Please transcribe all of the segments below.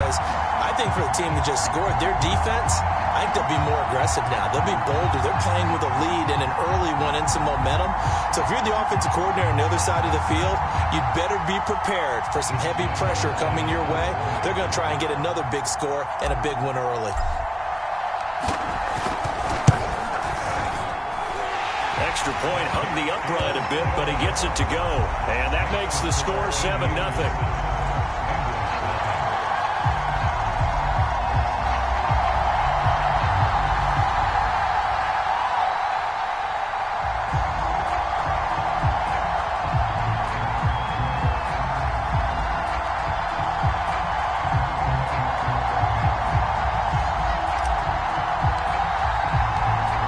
because I think for the team that just scored, their defense, I think they'll be more aggressive now. They'll be bolder. They're playing with a lead and an early one and some momentum. So if you're the offensive coordinator on the other side of the field, you'd better be prepared for some heavy pressure coming your way. They're going to try and get another big score and a big one early. Extra point hugged the upright a bit, but he gets it to go. And that makes the score 7-0.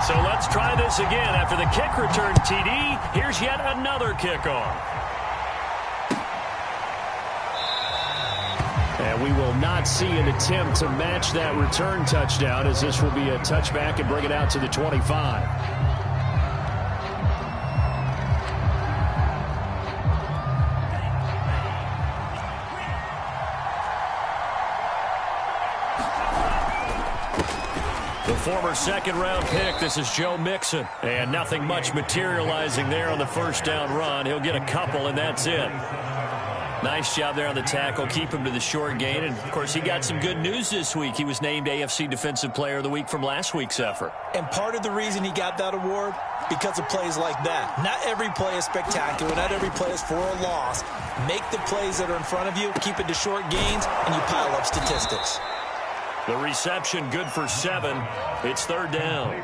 So let's try this again. After the kick return TD, here's yet another kickoff. And we will not see an attempt to match that return touchdown, as this will be a touchback and bring it out to the 25. The former second-round pick, this is Joe Mixon. And nothing much materializing there on the first down run. He'll get a couple, and that's it. Nice job there on the tackle. Keep him to the short gain. And, of course, he got some good news this week. He was named AFC Defensive Player of the Week from last week's effort. And part of the reason he got that award, because of plays like that. Not every play is spectacular. Not every play is for a loss. Make the plays that are in front of you, keep it to short gains, and you pile up statistics. The reception good for 7. It's third down.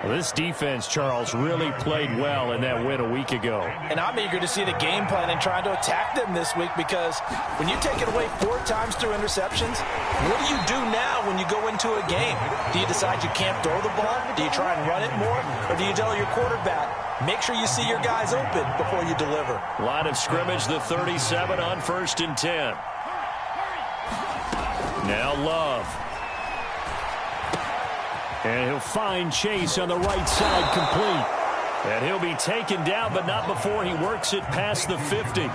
Well, this defense, Charles, really played well in that win a week ago. And I'm eager to see the game plan and trying to attack them this week, because when you take it away 4 times through interceptions, what do you do now when you go into a game? Do you decide you can't throw the ball? Do you try and run it more? Or do you tell your quarterback, make sure you see your guys open before you deliver? Line of scrimmage, the 37 on 1st and 10. Now Love. And he'll find Chase on the right side, complete. And he'll be taken down, but not before he works it past the 50.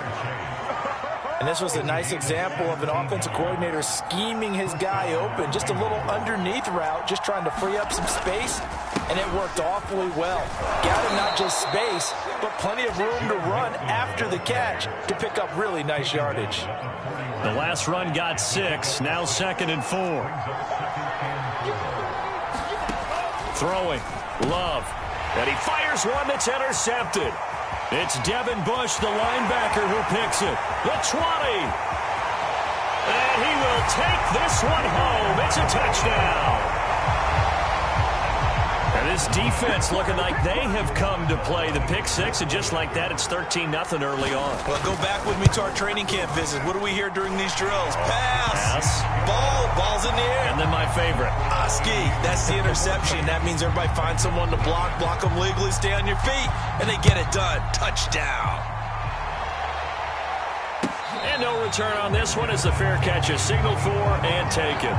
And this was a nice example of an offensive coordinator scheming his guy open. Just a little underneath route, just trying to free up some space, and it worked awfully well. Got him not just space, but plenty of room to run after the catch to pick up really nice yardage. The last run got 6, now 2nd and 4. Throwing, Love, and he fires one that's intercepted. It's Devin Bush, the linebacker, who picks it. The 20. And he will take this one home. It's a touchdown. And this defense looking like they have come to play. The pick 6, and just like that, it's 13-0 early on. Well, go back with me to our training camp visit. What do we hear during these drills? Pass. Ball's in the air. And then my favorite. Oski, that's the interception. That means everybody finds someone to block them legally, stay on your feet, and they get it done. Touchdown. And no return on this one as the fair catch is signaled for and taken.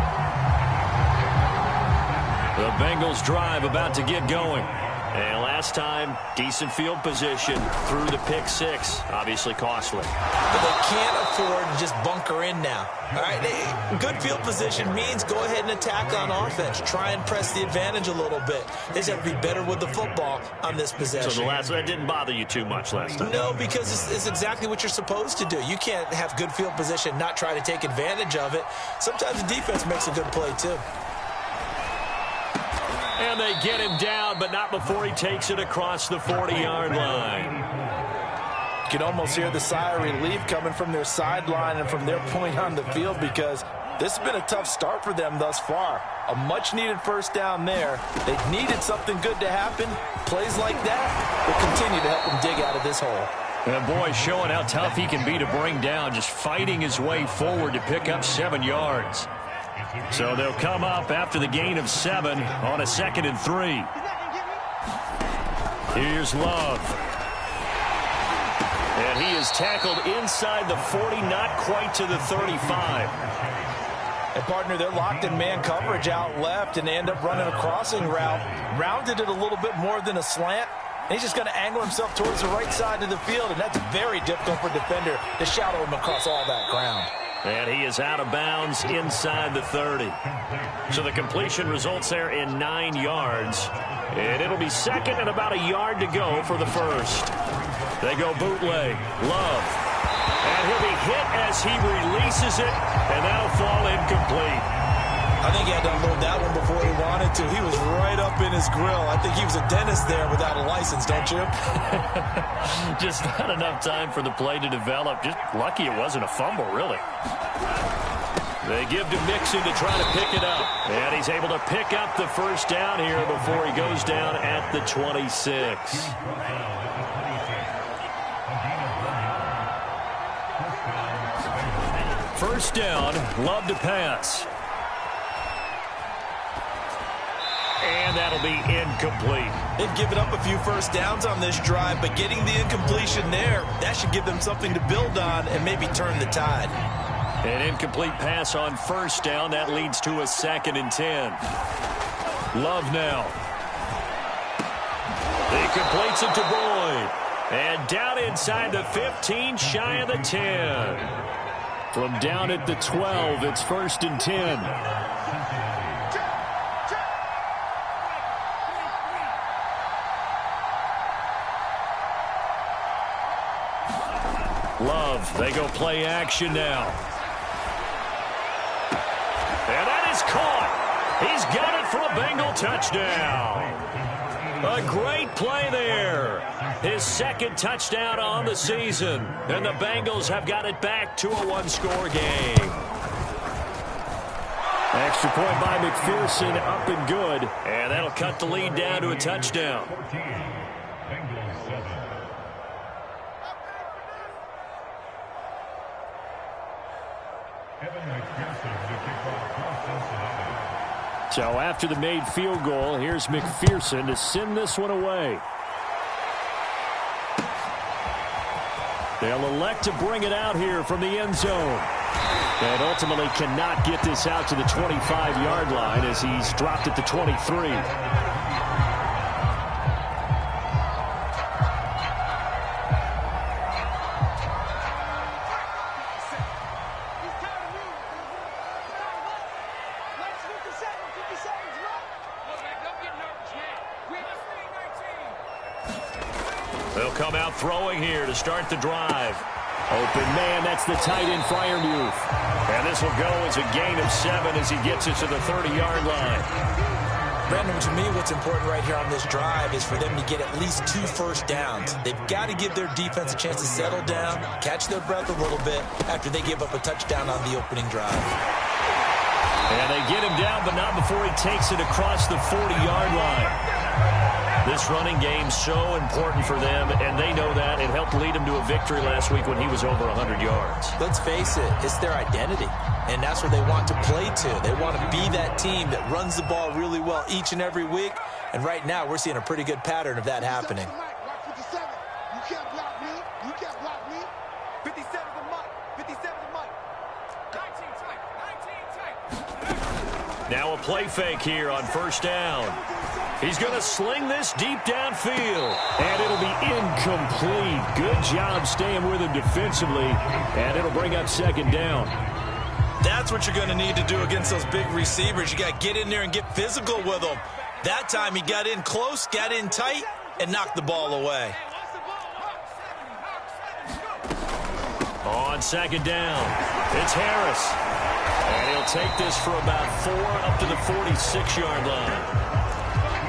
The Bengals drive about to get going. And last time, decent field position through the pick 6. Obviously costly. But they can't afford to just bunker in now. All right, good field position means go ahead and attack on offense. Try and press the advantage a little bit. They just have to be better with the football on this possession. So that didn't bother you too much last time? No, because it's exactly what you're supposed to do. You can't have good field position, not try to take advantage of it. Sometimes the defense makes a good play too. And they get him down, but not before he takes it across the 40-yard line. You can almost hear the sigh of relief coming from their sideline and from their point on the field, because this has been a tough start for them thus far. A much-needed first down there. They needed something good to happen. Plays like that will continue to help them dig out of this hole. And boy, showing how tough he can be to bring down, just fighting his way forward to pick up 7 yards. So they'll come up after the gain of 7 on a 2nd and 3. Here's Love. And he is tackled inside the 40, not quite to the 35. And partner, they're locked in man coverage out left, and they end up running a crossing route. Rounded it a little bit more than a slant. And he's just going to angle himself towards the right side of the field, and that's very difficult for a defender to shadow him across all that ground. And he is out of bounds inside the 30. So the completion results there in 9 yards. And it'll be second and about a yard to go for the first. They go bootleg. Love. And he'll be hit as he releases it. And that'll fall incomplete. I think he had to unload that one before he wanted to. He was right up in his grill. I think he was a dentist there without a license, don't you? Just not enough time for the play to develop. Just lucky it wasn't a fumble, really. They give to Mixon to try to pick it up. And he's able to pick up the first down here before he goes down at the 26. First down, Love to pass. And that'll be incomplete. They've given up a few first downs on this drive, but getting the incompletion there, that should give them something to build on and maybe turn the tide. An incomplete pass on first down. That leads to a 2nd and 10. Love now. He completes it to Boyd. And down inside the 15, shy of the 10. From down at the 12, it's 1st and 10. Love, they go play action now. And that is caught. He's got it for a Bengal touchdown. A great play there. His 2nd touchdown on the season. And the Bengals have got it back to a one-score game. Extra point by McPherson, up and good. And that'll cut the lead down to a touchdown. So after the made field goal, here's McPherson to send this one away. They'll elect to bring it out here from the end zone. And ultimately cannot get this out to the 25-yard line as he's dropped at the 23. They'll come out throwing here to start the drive. Open man, that's the tight end Freiermuth. And this will go as a gain of 7 as he gets it to the 30-yard line. Brandon, to me, what's important right here on this drive is for them to get at least 2 first downs. They've got to give their defense a chance to settle down, catch their breath a little bit after they give up a touchdown on the opening drive. And they get him down, but not before he takes it across the 40-yard line. This running game's so important for them, and they know that. It helped lead them to a victory last week when he was over 100 yards. Let's face it, it's their identity, and that's where they want to play to. They want to be that team that runs the ball really well each and every week, and right now we're seeing a pretty good pattern of that happening. You can't block me. You can't block me. 57 to Mike. 57 to Mike. 19 tight. 19 tight. Now a play fake here on first down. He's going to sling this deep downfield, and it'll be incomplete. Good job staying with him defensively, and it'll bring up 2nd down. That's what you're going to need to do against those big receivers. You got to get in there and get physical with them. That time he got in close, got in tight, and knocked the ball away. On 2nd down, it's Harris. And he'll take this for about 4 up to the 46-yard line.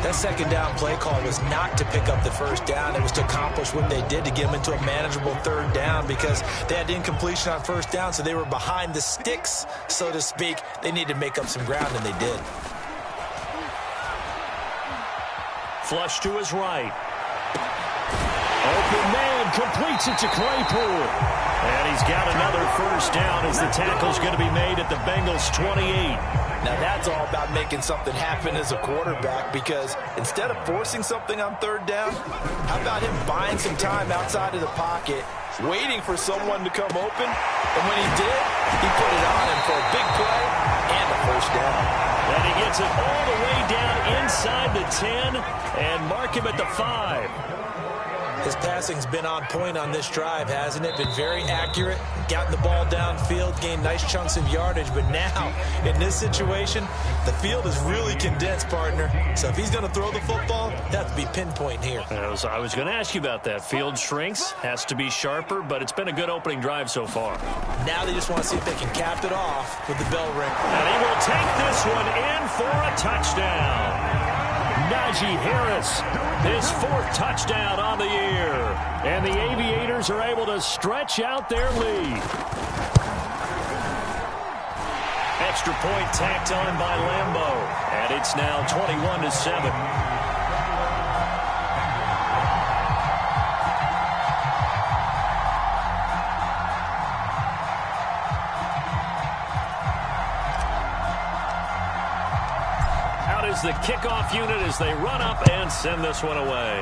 That 2nd down play call was not to pick up the first down. It was to accomplish what they did to get them into a manageable 3rd down because they had incompletion on first down, so they were behind the sticks, so to speak. They needed to make up some ground, and they did. Flush to his right. Open man completes it to Claypool. And he's got another first down as the tackle's going to be made at the Bengals' 28. Now that's all about making something happen as a quarterback because instead of forcing something on 3rd down, how about him buying some time outside of the pocket, waiting for someone to come open, and when he did, he put it on him for a big play and a first down. And he gets it all the way down inside the 10 and mark him at the 5. His passing's been on point on this drive, hasn't it? Been very accurate, gotten the ball downfield, gained nice chunks of yardage. But now, in this situation, the field is really condensed, partner. So if he's going to throw the football, that has to be pinpoint here. I was going to ask you about that. Field shrinks, has to be sharper, but it's been a good opening drive so far. Now they just want to see if they can cap it off with the bell ring. And he will take this one in for a touchdown. Najee Harris, his 4th touchdown on the year. And the Aviators are able to stretch out their lead. Extra point tacked on by Lambo. And it's now 21-7. The kickoff unit as they run up and send this one away.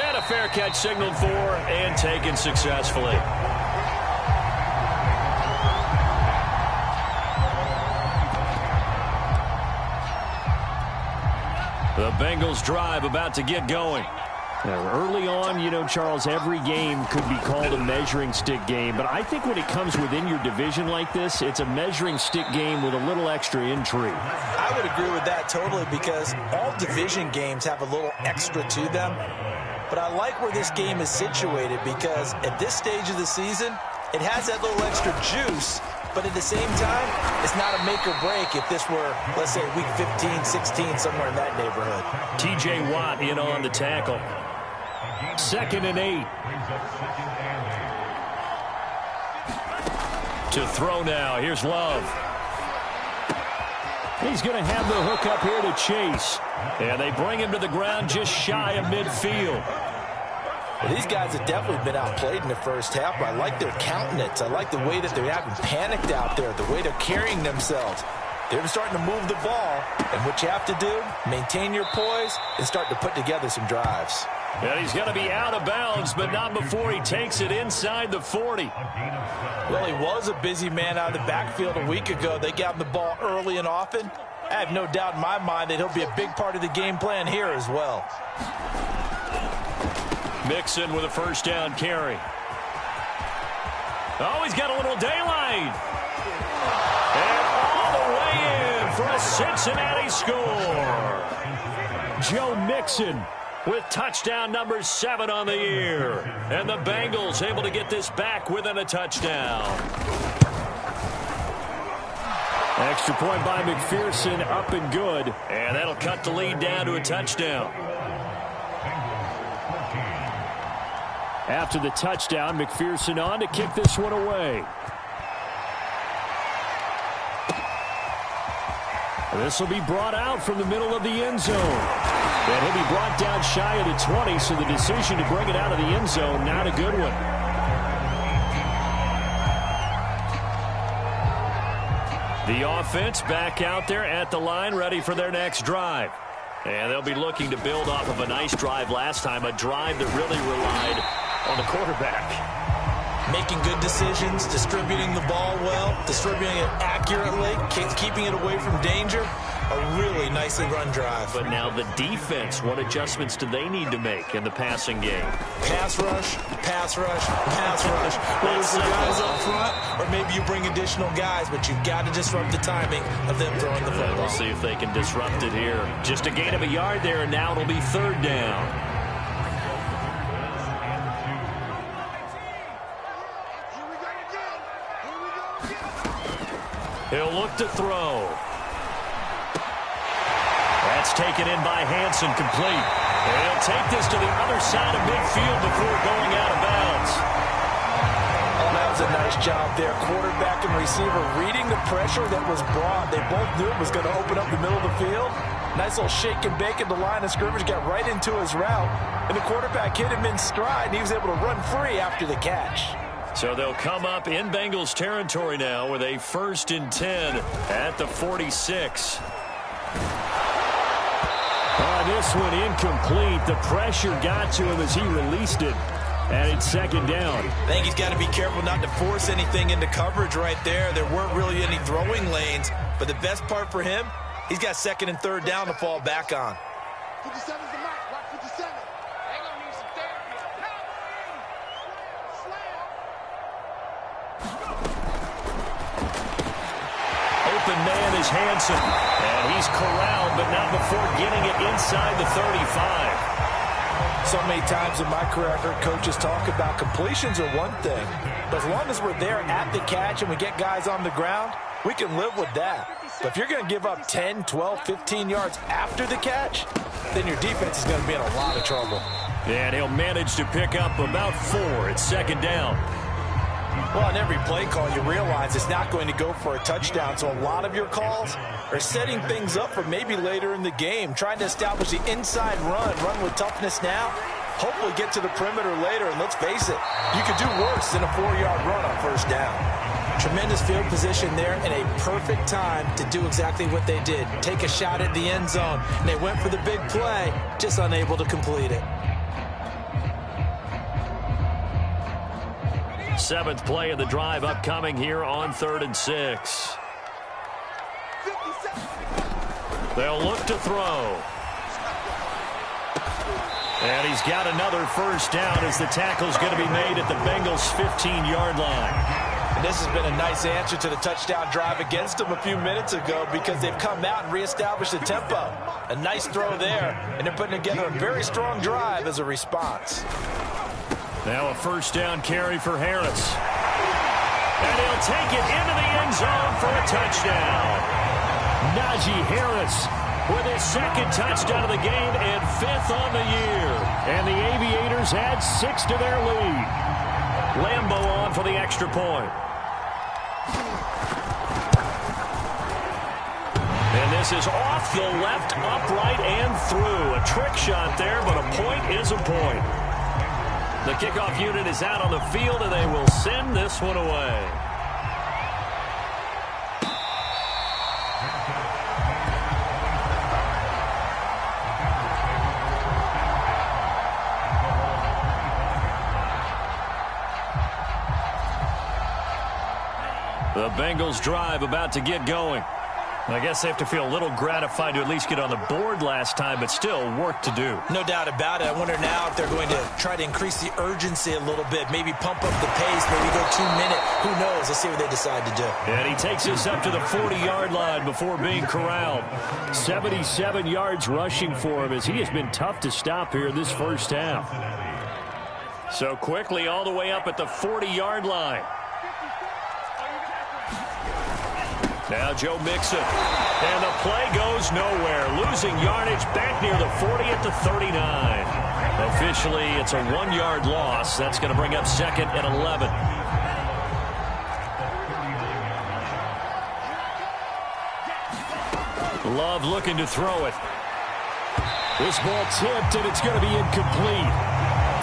And a fair catch signaled for and taken successfully. The Bengals drive about to get going. Now, early on, you know, Charles, every game could be called a measuring stick game. But I think when it comes within your division like this, it's a measuring stick game with a little extra intrigue. I would agree with that totally because all division games have a little extra to them. But I like where this game is situated because at this stage of the season, it has that little extra juice. But at the same time, it's not a make or break if this were, let's say, week 15, 16, somewhere in that neighborhood. T.J. Watt in on the tackle. 2nd and 8. To throw now. Here's Love. He's going to have the hook up here to Chase. And they bring him to the ground just shy of midfield. Well, these guys have definitely been outplayed in the first half, but I like their countenance. I like the way that they're having panicked out there, the way they're carrying themselves. They're starting to move the ball, and what you have to do, maintain your poise and start to put together some drives. And he's going to be out of bounds, but not before he takes it inside the 40. Well, he was a busy man out of the backfield a week ago. They got him the ball early and often. I have no doubt in my mind that he'll be a big part of the game plan here as well. Mixon with a 1st down carry. Oh, he's got a little daylight. And all the way in for a Cincinnati score. Joe Mixon with touchdown number 7 on the year. And the Bengals able to get this back within a touchdown. Extra point by McPherson, up and good. And that'll cut the lead down to a touchdown. After the touchdown, McPherson on to kick this one away. This will be brought out from the middle of the end zone. And he'll be brought down shy of the 20, so the decision to bring it out of the end zone, not a good one. The offense back out there at the line, ready for their next drive. And they'll be looking to build off of a nice drive last time, a drive that really relied on the quarterback. Making good decisions, distributing the ball well, distributing it accurately, keeping it away from danger. A really nicely run drive. But now the defense, what adjustments do they need to make in the passing game? Pass rush, pass rush, pass rush. Whether it's the guys up front or maybe you bring additional guys, but you've got to disrupt the timing of them throwing the football. We'll see if they can disrupt it here. Just a gain of a yard there, and now it'll be 3rd down. He'll look to throw. That's taken in by Hansen, complete. And he'll take this to the other side of midfield before going out of bounds. Oh, that was a nice job there. Quarterback and receiver reading the pressure that was brought. They both knew it was going to open up the middle of the field. Nice little shake and bake at the line of scrimmage, got right into his route. And the quarterback hit him in stride, and he was able to run free after the catch. So they'll come up in Bengals territory now with a 1st and 10 at the 46. This one incomplete. The pressure got to him as he released it. And it's 2nd down. I think he's got to be careful not to force anything into coverage right there. There weren't really any throwing lanes. But the best part for him, he's got 2nd and 3rd down to fall back on. 57's the mark, right? 57. open man is Hansen. And he's corralled, but not before getting it inside the 35. So many times in my career, I've heard coaches talk about completions are one thing. But as long as we're there at the catch and we get guys on the ground, we can live with that. But if you're going to give up 10, 12, 15 yards after the catch, then your defense is going to be in a lot of trouble. And he'll manage to pick up about 4. It's second down. Well, on every play call, you realize it's not going to go for a touchdown. So a lot of your calls are setting things up for maybe later in the game, trying to establish the inside run with toughness now, hopefully get to the perimeter later. And let's face it, you could do worse than a 4-yard run on first down. Tremendous field position there and a perfect time to do exactly what they did. Take a shot at the end zone. And they went for the big play, just unable to complete it. 7th play of the drive upcoming here on 3rd and 6. They'll look to throw. And he's got another first down as the tackle's going to be made at the Bengals' 15-yard line. And this has been a nice answer to the touchdown drive against them a few minutes ago because they've come out and reestablished the tempo. A nice throw there, and they're putting together a very strong drive as a response. Now a first down carry for Harris. And he'll take it into the end zone for a touchdown. Najee Harris with his 2nd touchdown of the game and 5th on the year. And the Aviators add 6 to their lead. Lambo on for the extra point. And this is off the left, upright, and through. A trick shot there, but a point is a point. The kickoff unit is out on the field, and they will send this one away. The Bengals drive about to get going. I guess they have to feel a little gratified to at least get on the board last time, but still work to do. No doubt about it. I wonder now if they're going to try to increase the urgency a little bit, maybe pump up the pace, maybe go 2-minute. Who knows? Let's see what they decide to do. And he takes us up to the 40-yard line before being corralled. 77 yards rushing for him as he has been tough to stop here this first half. So quickly all the way up at the 40-yard line. Now Joe Mixon. And the play goes nowhere. Losing yardage back near the 40 at the 39. Officially, it's a 1-yard loss. That's going to bring up 2nd and 11. Love looking to throw it. This ball tipped, and it's going to be incomplete.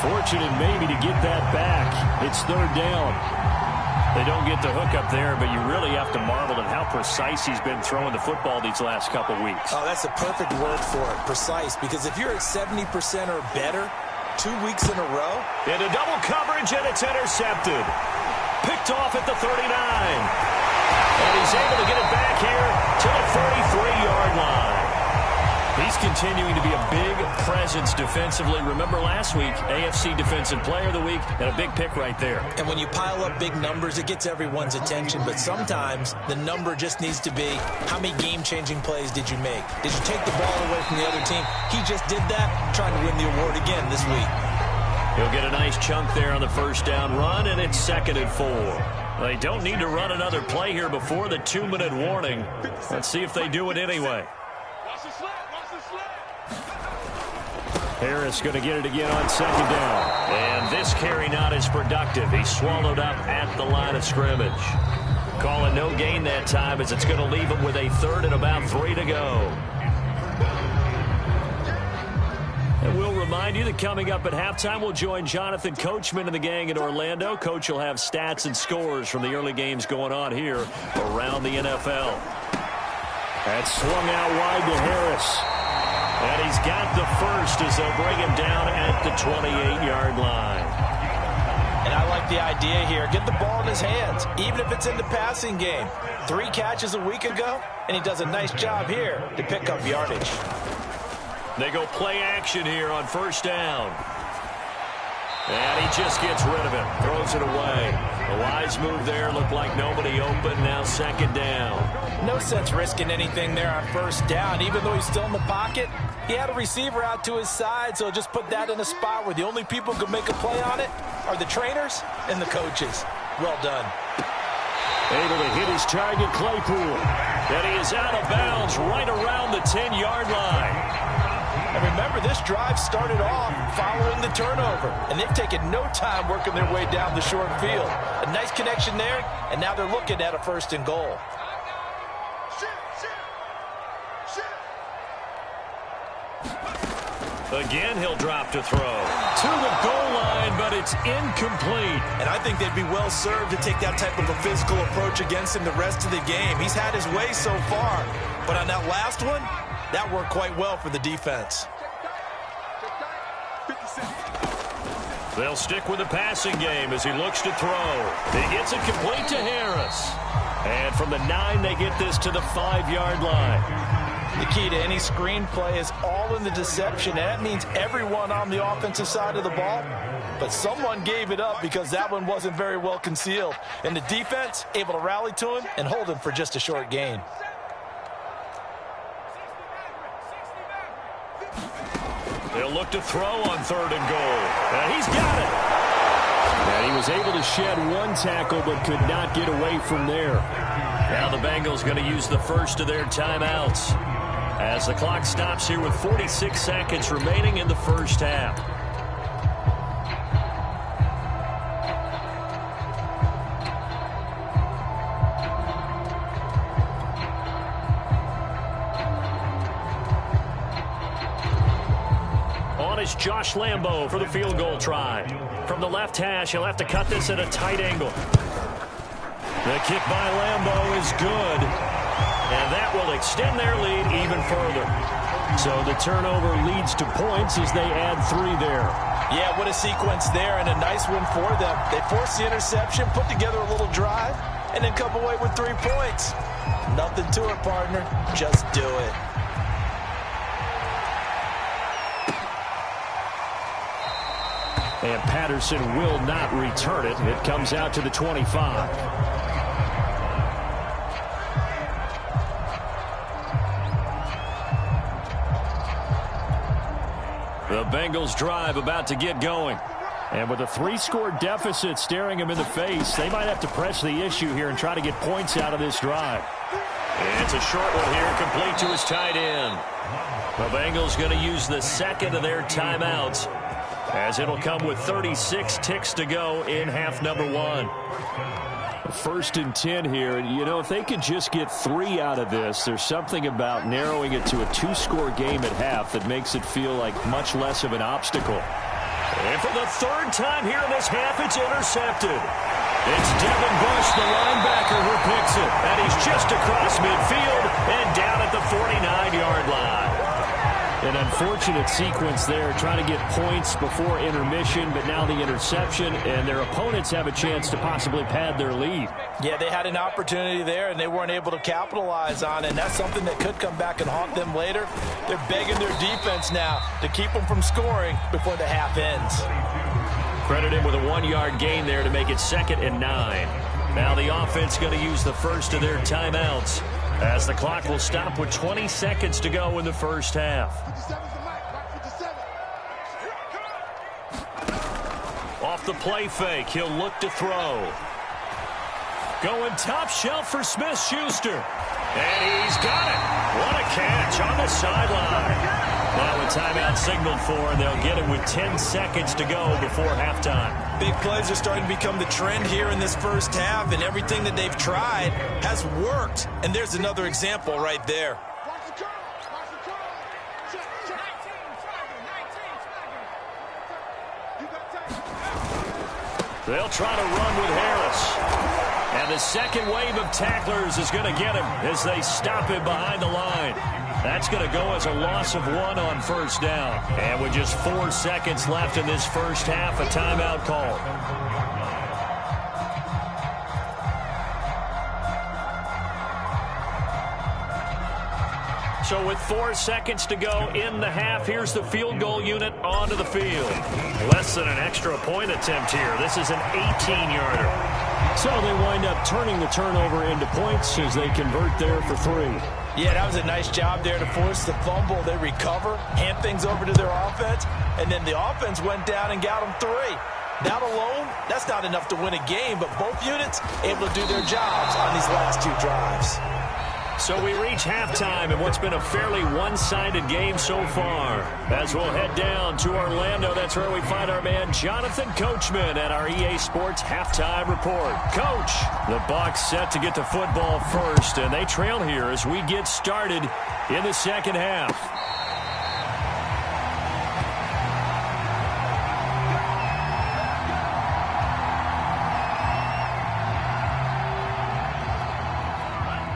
Fortunate maybe to get that back. It's 3rd down. They don't get the hook up there, but you really have to marvel at how precise he's been throwing the football these last couple weeks. Oh, that's a perfect word for it, precise, because if you're at 70% or better 2 weeks in a row. Into double coverage, and it's intercepted. Picked off at the 39. And he's able to get it back here to the 43-yard line. He's continuing to be a big presence defensively. Remember last week, AFC Defensive Player of the Week, and a big pick right there. And when you pile up big numbers, it gets everyone's attention. But sometimes the number just needs to be, how many game-changing plays did you make? Did you take the ball away from the other team? He just did that, trying to win the award again this week. He'll get a nice chunk there on the first down run, and it's 2nd and 4. They don't need to run another play here before the 2-minute warning. Let's see if they do it anyway. Harris going to get it again on 2nd down. And this carry not as productive. He's swallowed up at the line of scrimmage. Calling no gain that time as it's going to leave him with a 3rd and about 3 to go. And we'll remind you that coming up at halftime, we'll join Jonathan Coachman and the gang in Orlando. Coach will have stats and scores from the early games going on here around the NFL. That's swung out wide to Harris. And he's got the first as they'll bring him down at the 28-yard line. And I like the idea here. Get the ball in his hands, even if it's in the passing game. 3 catches a week ago, and he does a nice job here to pick up yardage. They go play action here on first down. And he just gets rid of it. Throws it away. A wise move there. Looked like nobody open. Now second down. No sense risking anything there on first down. Even though he's still in the pocket, he had a receiver out to his side, so just put that in a spot where the only people who could make a play on it are the trainers and the coaches. Well done. Able to hit his target, Claypool. And he is out of bounds right around the 10-yard line. And remember, this drive started off following the turnover, and they've taken no time working their way down the short field. A nice connection there, and now they're looking at a 1st and goal. Again, he'll drop to throw. To the goal line, but it's incomplete. And I think they'd be well served to take that type of a physical approach against him the rest of the game. He's had his way so far, but on that last one, that worked quite well for the defense. They'll stick with the passing game as he looks to throw. He gets it complete to Harris. And from the 9, they get this to the 5-yard line. The key to any screen play is all in the deception, and that means everyone on the offensive side of the ball. But someone gave it up because that one wasn't very well concealed. And the defense able to rally to him and hold him for just a short gain. They'll look to throw on 3rd and goal. And he's got it. And he was able to shed one tackle but could not get away from there. Now the Bengals going to use the first of their timeouts as the clock stops here with 46 seconds remaining in the first half. On is Josh Lambo for the field goal try. From the left hash, he'll have to cut this at a tight angle. The kick by Lambo is good. And that will extend their lead even further. So the turnover leads to points as they add 3 there. Yeah, what a sequence there, and a nice one for them. They forced the interception, put together a little drive, and then come away with 3 points. Nothing to it, partner. Just do it. And Patterson will not return it. It comes out to the 25. The Bengals drive about to get going. And with a 3-score deficit staring them in the face, they might have to press the issue here and try to get points out of this drive. It's a short one here, complete to his tight end. The Bengals going to use the second of their timeouts, as it'll come with 36 ticks to go in half number 1. 1st and 10 here. And, you know, if they could just get 3 out of this, there's something about narrowing it to a 2-score game at half that makes it feel like much less of an obstacle. And for the 3rd time here in this half, it's intercepted. It's Devin Bush, the linebacker, who picks it. And he's just across midfield and down at the 49-yard line. An unfortunate sequence there, trying to get points before intermission, but now the interception, and their opponents have a chance to possibly pad their lead. Yeah, they had an opportunity there, and they weren't able to capitalize on it, and that's something that could come back and haunt them later. They're begging their defense now to keep them from scoring before the half ends. Credit him with a 1-yard gain there to make it 2nd and 9. Now the offense going to use the first of their timeouts, as the clock will stop with 20 seconds to go in the first half. Off the play fake, he'll look to throw. Going top shelf for Smith-Schuster. And he's got it. What a catch on the sideline. Now a timeout signaled for, and they'll get it with 10 seconds to go before halftime. Big plays are starting to become the trend here in this first half, and everything that they've tried has worked. And there's another example right there. They'll try to run with Harris. And the second wave of tacklers is going to get him as they stop him behind the line. That's going to go as a loss of 1 on first down. And with just 4 seconds left in this first half, a timeout call. So with 4 seconds to go in the half, here's the field goal unit onto the field. Less than an extra point attempt here. This is an 18-yarder. So they wind up turning the turnover into points as they convert there for 3. Yeah, that was a nice job there to force the fumble. They recover, hand things over to their offense, and then the offense went down and got them 3. That alone, that's not enough to win a game, but both units able to do their jobs on these last 2 drives. So we reach halftime in what's been a fairly one-sided game so far. As we'll head down to Orlando, that's where we find our man Jonathan Coachman at our EA Sports Halftime Report. Coach, the Bucs set to get the football first, and they trail here as we get started in the second half.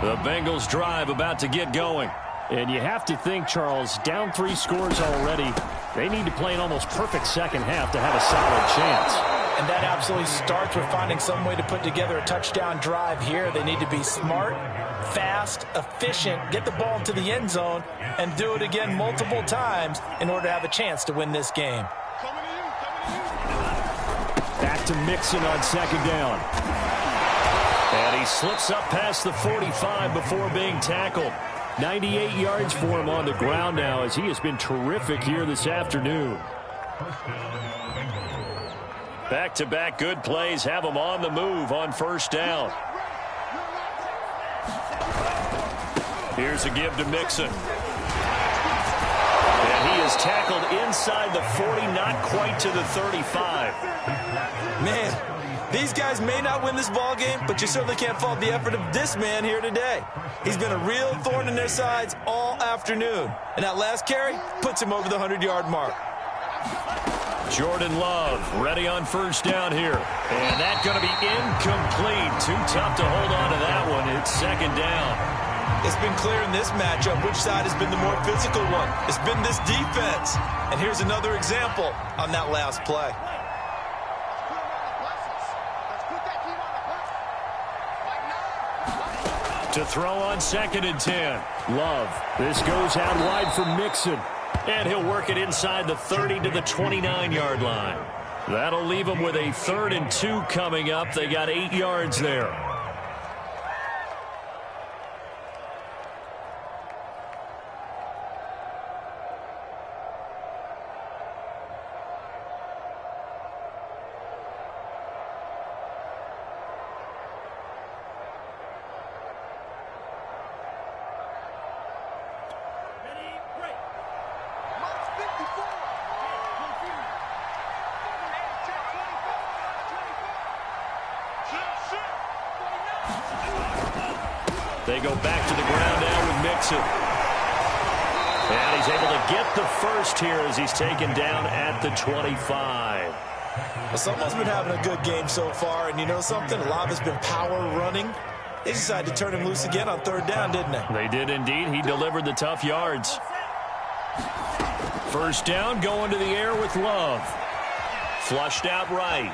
The Bengals drive about to get going. And you have to think, Charles, down 3 scores already. They need to play an almost perfect second half to have a solid chance. And that absolutely starts with finding some way to put together a touchdown drive here. They need to be smart, fast, efficient, get the ball into the end zone, and do it again multiple times in order to have a chance to win this game. Back to Mixon on second down. And he slips up past the 45 before being tackled. 98 yards for him on the ground now as he has been terrific here this afternoon. Back-to-back good plays have him on the move on first down. Here's a give to Mixon. And he is tackled inside the 40, not quite to the 35. Man, these guys may not win this ball game, but you certainly can't fault the effort of this man here today. He's been a real thorn in their sides all afternoon. And that last carry puts him over the 100-yard mark. Jordan Love ready on first down here. And that's going to be incomplete. Too tough to hold on to that one. It's second down. It's been clear in this matchup which side has been the more physical one. It's been this defense. And here's another example on that last play. To throw on second and 10. Love. This goes out wide for Mixon. And he'll work it inside the 30 to the 29-yard line. That'll leave them with a 3rd and 2 coming up. They got 8 yards there. They go back to the ground now with Mixon. And he's able to get the first here as he's taken down at the 25. Well, someone's been having a good game so far, and you know something? A lot has been power running. They decided to turn him loose again on 3rd down, didn't they? They did indeed. He delivered the tough yards. First down, going to the air with Love. Flushed out right.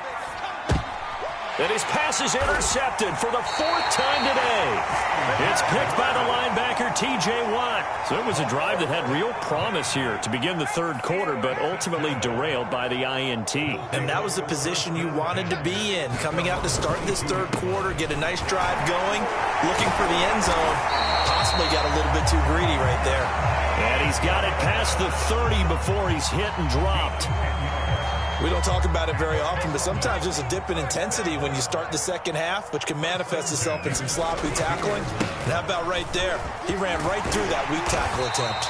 And his pass is intercepted for the 4th time today. It's picked by the linebacker, T.J. Watt. So it was a drive that had real promise here to begin the 3rd quarter, but ultimately derailed by the INT. And that was the position you wanted to be in. Coming out to start this 3rd quarter, get a nice drive going, looking for the end zone. Possibly got a little bit too greedy right there. And he's got it past the 30 before he's hit and dropped. We don't talk about it very often, but sometimes there's a dip in intensity when you start the second half, which can manifest itself in some sloppy tackling. And how about right there? He ran right through that weak tackle attempt.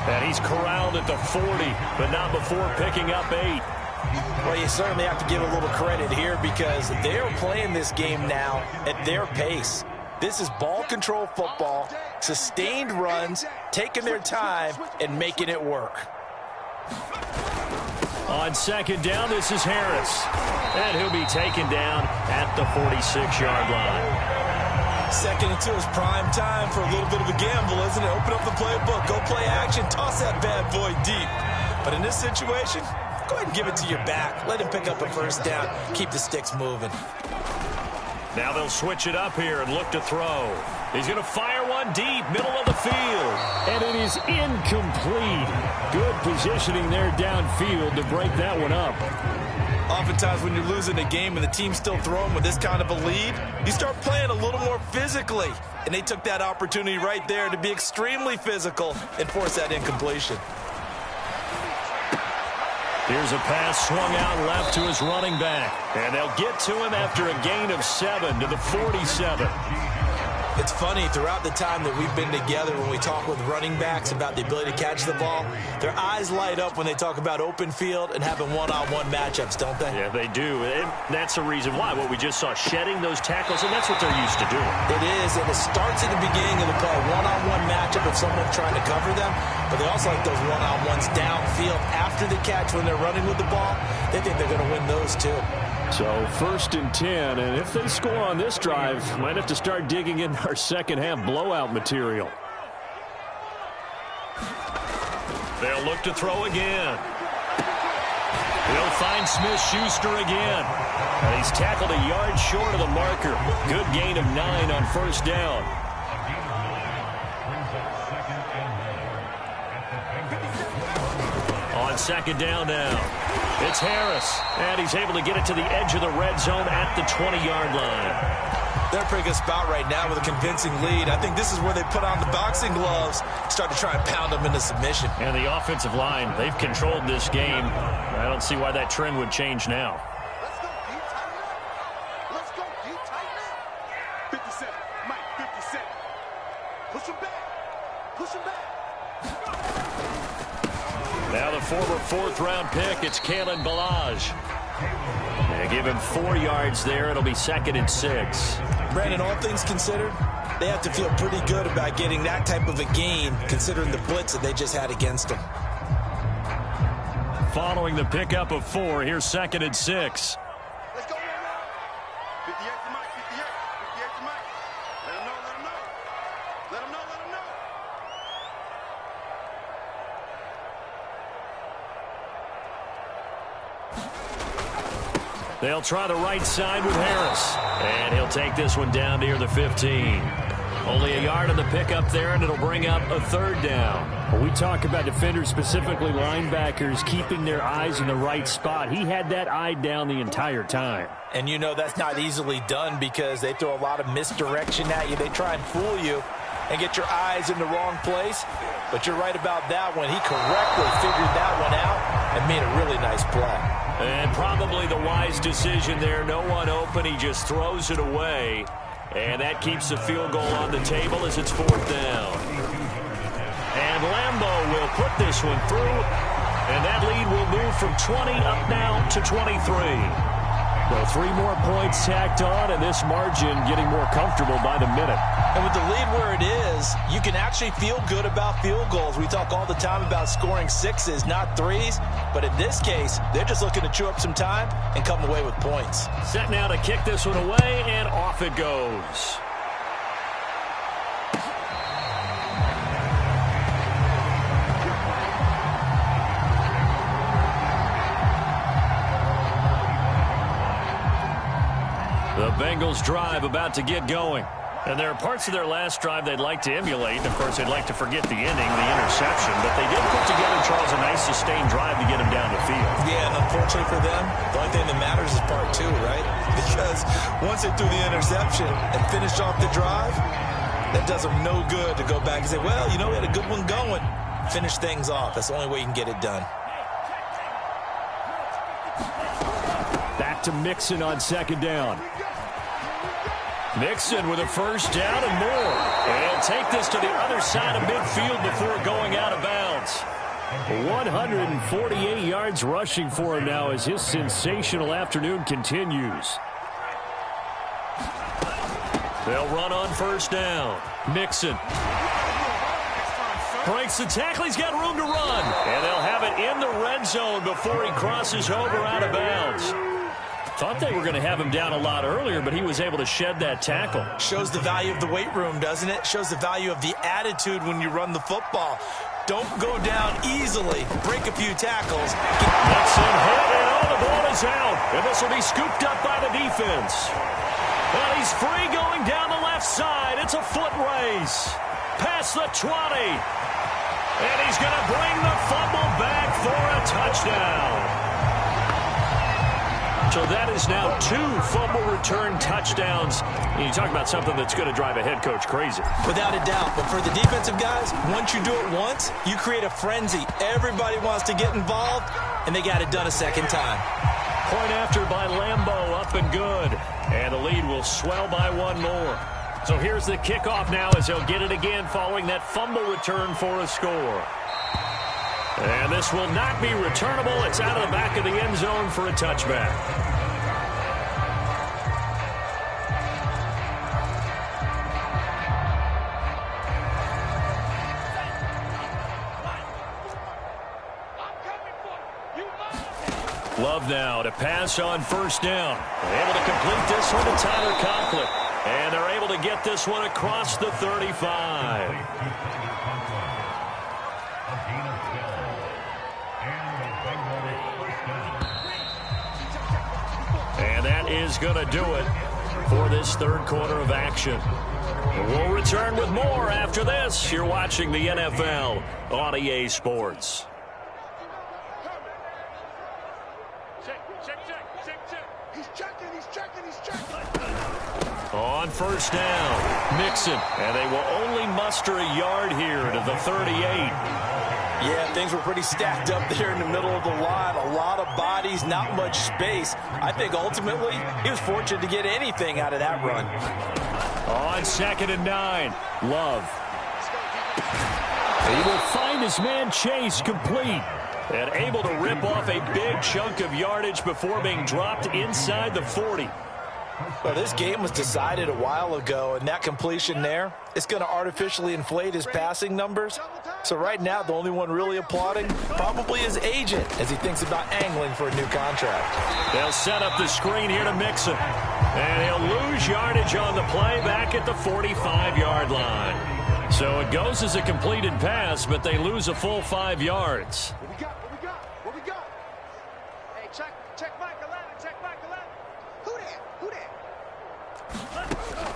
And he's corralled at the 40, but not before picking up 8. Well, you certainly have to give a little credit here because they're playing this game now at their pace. This is ball control football, sustained runs, taking their time, and making it work. On second down, this is Harris. And he'll be taken down at the 46-yard line. 2nd and 2 is prime time for a little bit of a gamble, isn't it? Open up the playbook, go play action, toss that bad boy deep. But in this situation, go ahead and give it to your back. Let him pick up a first down. Keep the sticks moving. Now they'll switch it up here and look to throw. He's going to fire one deep, middle of the field. And it is incomplete. Good positioning there downfield to break that one up. Oftentimes when you're losing a game and the team's still throwing with this kind of a lead, you start playing a little more physically. And they took that opportunity right there to be extremely physical and force that incompletion. Here's a pass swung out left to his running back. And they'll get to him after a gain of 7 to the 47. It's funny, throughout the time that we've been together, when we talk with running backs about the ability to catch the ball, their eyes light up when they talk about open field and having one-on-one matchups, don't they? Yeah, they do. And that's the reason why. What we just saw, shedding those tackles, and that's what they're used to doing. It is, and it starts at the beginning of the play. One-on-one matchup if someone's trying to cover them, but they also like those one-on-ones downfield after the catch when they're running with the ball. They think they're going to win those too. So 1st and 10, and if they score on this drive, might have to start digging in our second half blowout material. They'll look to throw again. He'll find Smith-Schuster again. And he's tackled a yard short of the marker. Good gain of 9 on 1st down. On 2nd down now. It's Harris, and he's able to get it to the edge of the red zone at the 20-yard line. They're in a pretty good spot right now with a convincing lead. I think this is where they put on the boxing gloves, start to try and pound them into submission. And the offensive line, they've controlled this game. I don't see why that trend would change now. Let's go, D, tighten up. Let's go, D, tighten up. 57, Mike, 57. Push him back. Push him back. Now the former 4th-round pick, it's Kalen Ballage. They give him 4 yards there. It'll be 2nd and 6. Brandon, all things considered, they have to feel pretty good about getting that type of a gain, considering the blitz that they just had against them. Following the pickup of 4, here's 2nd and 6. Let's go, 58 to Mike, 58. 58 to Mike. Let him know, let him know. Let him know, let him know. They'll try the right side with Harris. And he'll take this one down near the 15. Only a yard on the pickup there, and it'll bring up a 3rd down. When we talk about defenders, specifically linebackers, keeping their eyes in the right spot, he had that eye down the entire time. And you know that's not easily done because they throw a lot of misdirection at you. They try and fool you and get your eyes in the wrong place. But you're right about that one. He correctly figured that one out and made a really nice play. And probably the wise decision there. No one open. He just throws it away. And that keeps the field goal on the table as it's 4th down. And Lambo will put this one through. And that lead will move from 20 up now to 23. Well, 3 more points tacked on, and this margin getting more comfortable by the minute. And with the lead where it is, you can actually feel good about field goals. We talk all the time about scoring 6s, not 3s. But in this case, they're just looking to chew up some time and come away with points. Set now to kick this one away, and off it goes. The Bengals drive about to get going. And there are parts of their last drive they'd like to emulate. And, of course, they'd like to forget the ending, the interception. But they did put together, Charles, a nice sustained drive to get them down the field. Yeah, and unfortunately for them, the only thing that matters is part 2, right? Because once they threw the interception and finished off the drive, that does them no good to go back and say, well, you know, we had a good one going. Finish things off. That's the only way you can get it done. Back to Mixon on 2nd down. Mixon with a 1st down and more. And he'll take this to the other side of midfield before going out of bounds. 148 yards rushing for him now as his sensational afternoon continues. They'll run on 1st down. Mixon breaks the tackle. He's got room to run. And they'll have it in the red zone before he crosses over out of bounds. Thought they were going to have him down a lot earlier, but he was able to shed that tackle. Shows the value of the weight room, doesn't it? Shows the value of the attitude when you run the football. Don't go down easily. Break a few tackles. Mixon hit, and the ball is out. And this will be scooped up by the defense. And he's free going down the left side. It's a foot race. Past the 20. And he's going to bring the fumble back for a touchdown. So that is now 2 fumble return touchdowns. And you talk about something that's going to drive a head coach crazy. Without a doubt. But for the defensive guys, once you do it once, you create a frenzy. Everybody wants to get involved, and they got it done a second time. Point after by Lambeau, up and good. And the lead will swell by 1 more. So here's the kickoff now as he'll get it again following that fumble return for a score. And this will not be returnable. It's out of the back of the end zone for a touchback. Love now to pass on first down. They're able to complete this one to Tyler Conklin. And they're able to get this one across the 35. And that is going to do it for this third quarter of action. We'll return with more after this. You're watching the NFL on EA Sports. On first down, Mixon, and they will only muster a yard here to the 38. Yeah, things were pretty stacked up there in the middle of the line. A lot of bodies, not much space. I think ultimately he was fortunate to get anything out of that run. On 2nd and 9, Love. He will find his man Chase complete. And able to rip off a big chunk of yardage before being dropped inside the 40. Well, this game was decided a while ago, and that completion there, it's going to artificially inflate his passing numbers. So right now, the only one really applauding probably his agent as he thinks about angling for a new contract. They'll set up the screen here to Mixon. And he'll lose yardage on the play back at the 45-yard line. So it goes as a completed pass, but they lose a full 5 yards. What we got? Hey, check Mike 11, check Mike 11. Who that?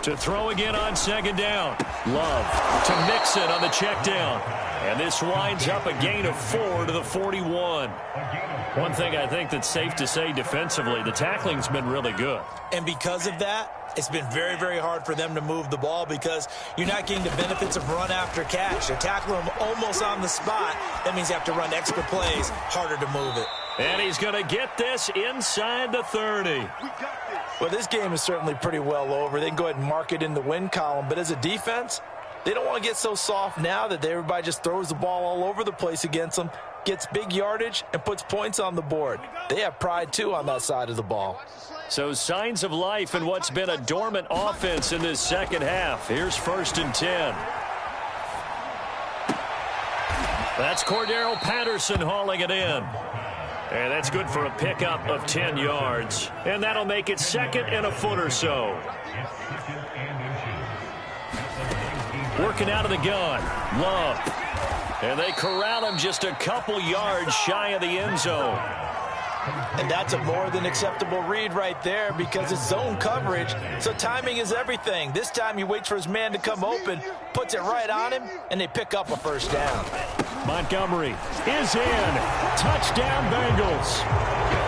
To throw again on 2nd down. Love to Mixon on the check down. And this winds up a gain of 4 to the 41. One thing I think that's safe to say defensively, the tackling's been really good. And because of that, it's been very, very hard for them to move the ball because you're not getting the benefits of run after catch. They're tackling them almost on the spot. That means you have to run extra plays, harder to move it. And he's going to get this inside the 30. Well, this game is certainly pretty well over. They can go ahead and mark it in the win column. But as a defense, they don't want to get so soft now that everybody just throws the ball all over the place against them, gets big yardage, and puts points on the board. They have pride, too, on that side of the ball. So signs of life in what's been a dormant offense in this second half. Here's 1st and 10. That's Cordero Patterson hauling it in. And that's good for a pickup of 10 yards. And that'll make it 2nd and a foot or so. Working out of the gun. Love. And they corral him just a couple yards shy of the end zone. And that's a more than acceptable read right there because it's zone coverage, so timing is everything. This time he waits for his man to come open, puts it right on him, and they pick up a first down. Montgomery is in. Touchdown, Bengals.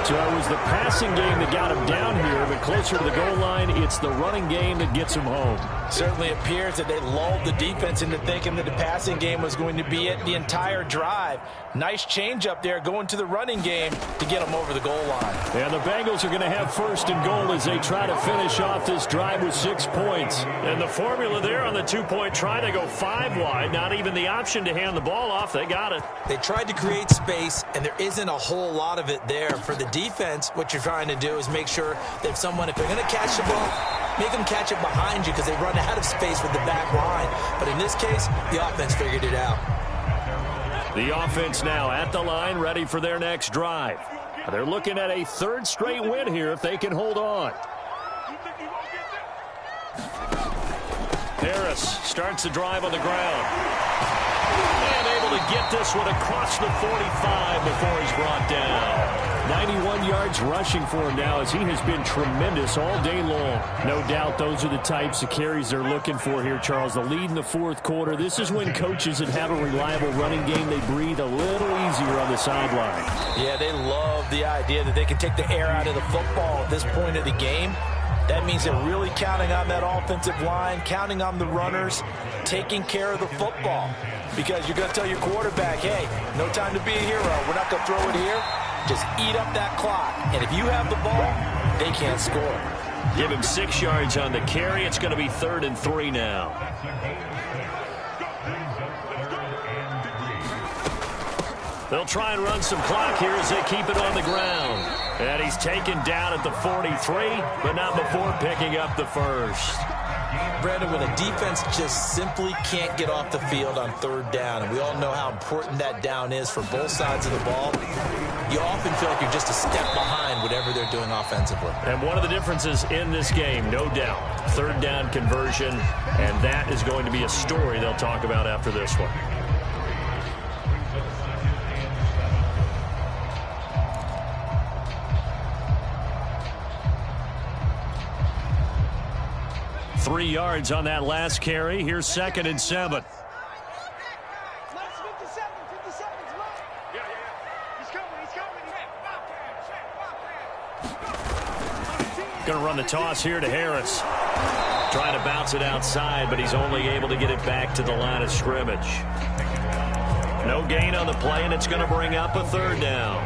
So it was the passing game that got him down here, but closer to the goal line, it's the running game that gets him home. Certainly appears that they lulled the defense into thinking that the passing game was going to be it the entire drive. Nice change up there going to the running game to get them over the goal line. And the Bengals are going to have 1st and goal as they try to finish off this drive with 6 points. And the formula there on the 2-point try to go 5 wide, not even the option to hand the ball off. They got it. They tried to create space, and there isn't a whole lot of it there. For the defense, what you're trying to do is make sure that if they're going to catch the ball, make them catch it behind you because they run out of space with the back line. But in this case, the offense figured it out. The offense now at the line, ready for their next drive. They're looking at a 3rd straight win here if they can hold on. Harris starts the drive on the ground. And able to get this one across the 45 before he's brought down. 91 yards rushing for him now as he has been tremendous all day long. No doubt those are the types of carries they're looking for here, Charles. The lead in the fourth quarter. This is when coaches that have a reliable running game, they breathe a little easier on the sideline. Yeah, they love the idea that they can take the air out of the football at this point of the game. That means they're really counting on that offensive line, counting on the runners, taking care of the football. Because you're going to tell your quarterback, hey, no time to be a hero. We're not going to throw it here. Just eat up that clock. And if you have the ball, they can't score. Give him 6 yards on the carry. It's going to be 3rd and 3 now. They'll try and run some clock here as they keep it on the ground. And he's taken down at the 43, but not before picking up the first. Brandon, when a defense just simply can't get off the field on 3rd down, and we all know how important that down is for both sides of the ball, you often feel like you're just a step behind whatever they're doing offensively. And one of the differences in this game, no doubt, 3rd down conversion, and that is going to be a story they'll talk about after this one. Three yards on that last carry. Here's 2nd and 7. Going to run the toss here to Harris. Trying to bounce it outside, but he's only able to get it back to the line of scrimmage. No gain on the play, and it's going to bring up a 3rd down.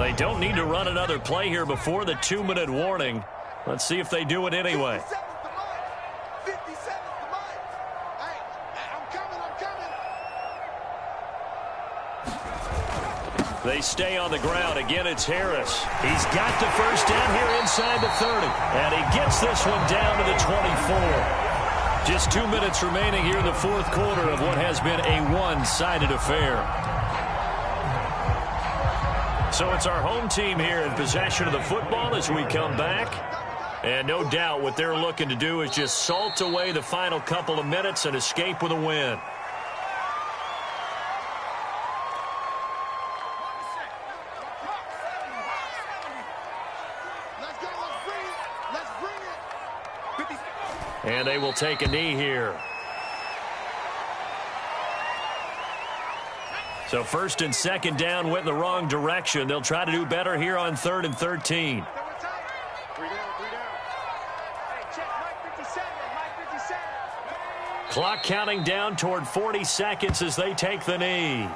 They don't need to run another play here before the 2-minute warning. Let's see if they do it anyway. 57's the mark. Hey, I'm coming. They stay on the ground. Again, it's Harris. He's got the first down here inside the 30. And he gets this one down to the 24. Just 2 minutes remaining here in the fourth quarter of what has been a one-sided affair. So it's our home team here in possession of the football as we come back. And no doubt what they're looking to do is just salt away the final couple of minutes and escape with a win. Let's go. Let's bring it. Let's bring it. And they will take a knee here. So 1st and 2nd down went in the wrong direction. They'll try to do better here on 3rd and 13. Clock counting down toward 40 seconds as they take the knee.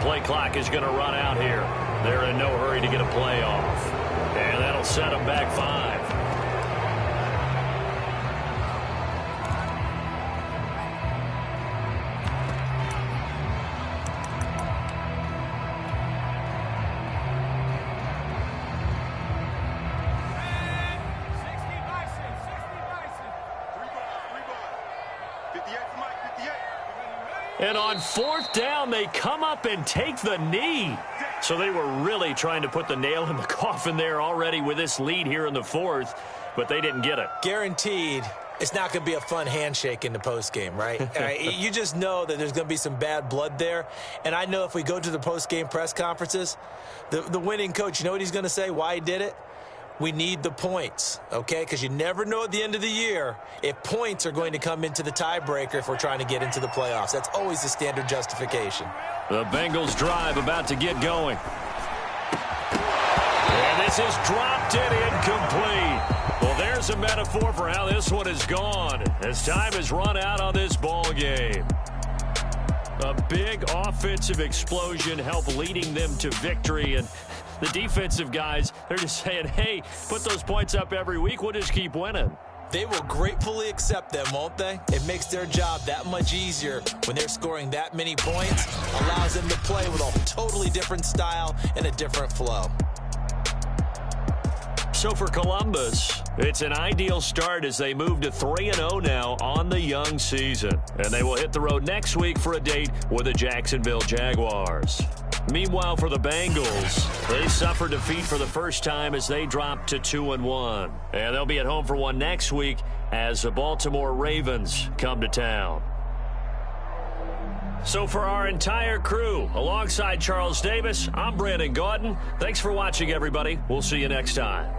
Play clock is going to run out here. They're in no hurry to get a play off. And that'll set them back 5. And on 4th down, they come up and take the knee. So they were really trying to put the nail in the coffin there already with this lead here in the 4th, but they didn't get it. Guaranteed it's not going to be a fun handshake in the postgame, right? You just know that there's going to be some bad blood there. And I know if we go to the postgame press conferences, the winning coach, you know what he's going to say, why he did it? We need the points, okay? Because you never know at the end of the year if points are going to come into the tiebreaker if we're trying to get into the playoffs. That's always the standard justification. The Bengals drive about to get going. And this is dropped and incomplete. Well, there's a metaphor for how this one is gone as time has run out on this ball game. A big offensive explosion helped leading them to victory. And the defensive guys, they're just saying, hey, put those points up every week. We'll just keep winning. They will gratefully accept them, won't they? It makes their job that much easier when they're scoring that many points. Allows them to play with a totally different style and a different flow. So for Columbus, it's an ideal start as they move to 3-0 now on the young season. And they will hit the road next week for a date with the Jacksonville Jaguars. Meanwhile, for the Bengals, they suffered defeat for the first time as they dropped to 2-1. And they'll be at home for one next week as the Baltimore Ravens come to town. So for our entire crew, alongside Charles Davis, I'm Brandon Gaudin. Thanks for watching, everybody. We'll see you next time.